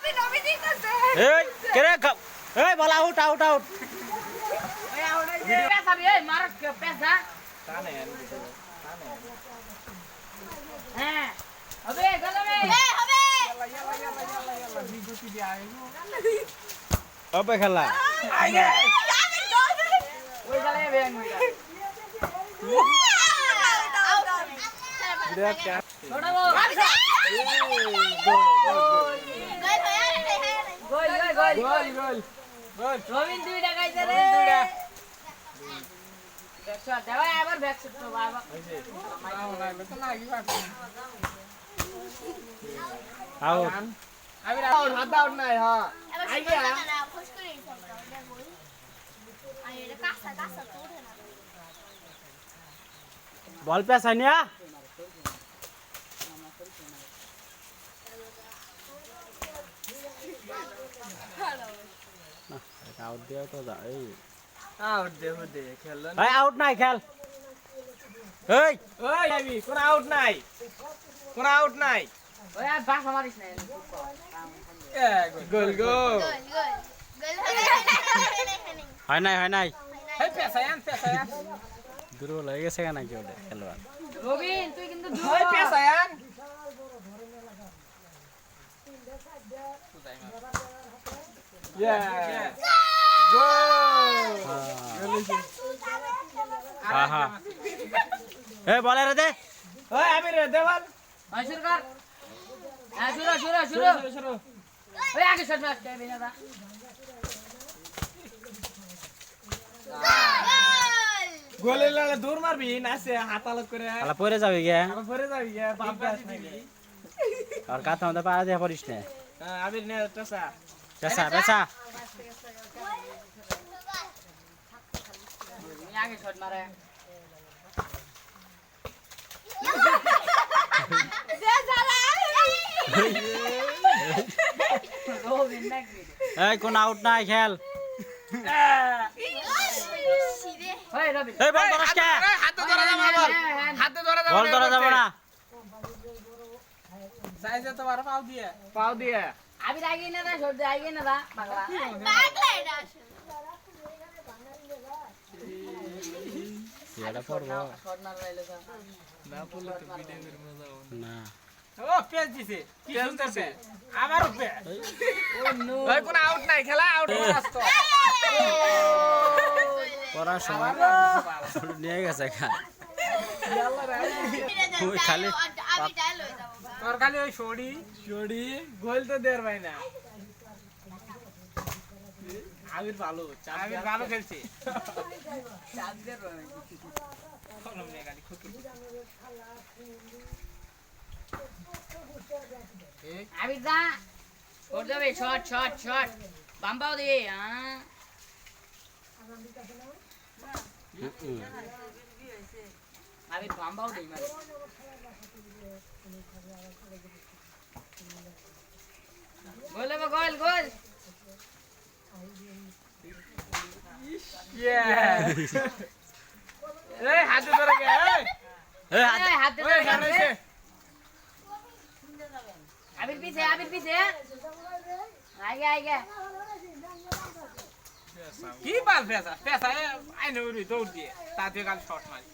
এই কেরে এই বল আউট আউট আউট এই আউট পেছা রে মার পেছা হ্যাঁ হবে গলবে হবে বিজুতি দিয়া হবে খেলা আগে ওই গলে বেন বিরাট ক্যাচ ছোট গো গোল রবিন দুইটা গাইছে রে দেখছো দেওয়া এবার ব্যাকশট তো বাবা আউট আমি আউট আউট নাই হ্যাঁ আইগে না খুশ করে দিছো গোল আর এটা কাঁচা কাঁচা তো ওঠে না বল পেছানিয়া আউট দিয়া তো যা এই আউট দে খেললো এই আউট নাই খেল এই ওই আমি কোন আউট নাই ওই আর বাস মারিস না গোল গোল গোল হয় নাই এই পেছায়ান দূর হয়ে গেছে কেন কি ওটা খেলবা রবিন তুই কিন্তু দূর ওই পেছায়ান Yes. হ্যাঁ হ্যাঁ এই বলে রে দে ওই আমি রে দেওয়াল হয় শুরু কর হ্যাঁ শুরু ওই আগে শট মার কে বিনা দা গোলে লাগলে দূর মারবি না সে হাত আলোক করে আলা পরে যাবি গে আবার পরে যাবি গে বাপ গাছ নাকি আর কাতা মধ্যে পাড়া দিয়ে পড়িস না হ্যাঁ আমি নে টসা পেছা আগে শট মারে রবিন নাকি এই কোন আউট নাই খেল ওই রবিন এই বল ধরস কে হাতে ধরা যাবে বল হাতে ধরা যাবে বল ধরা যাবে না সাইজে তো মারা পাও দিয়ে আমি আগে না দা শট দে আগে না দা পাগলা পাগলা এটা আসলে এটা পড়বো শট মার রাইলো তো না পড়লে তো ভিডিও করে মজা হবে না ও পেজ দিছে কি শুনতেছে আমার উপরে ও নো ওই কোন আউট নাই খেলা আউট আসতো পড়ার সময় নিয়ে গেছে খা ওই খালি আমি ডাল হয়ে যাব তোর খালি ওই ছড়ি গোল তো দের ভাই না আবির ভালো খেলছে চাপ দের কলম নিয়ে গালি খুকি আবির দা ওর যাবে শট বাম্বাও দে হ্যাঁ আবির বাম্বাও দে মারে গোল হবে গোল এই হাতে ধরে গে এই হাতে ধরে গে আবির পিছে আগে কি বাল পেছা আইনে উড়ি দৌড় দিয়ে তাতে গাল শট মারি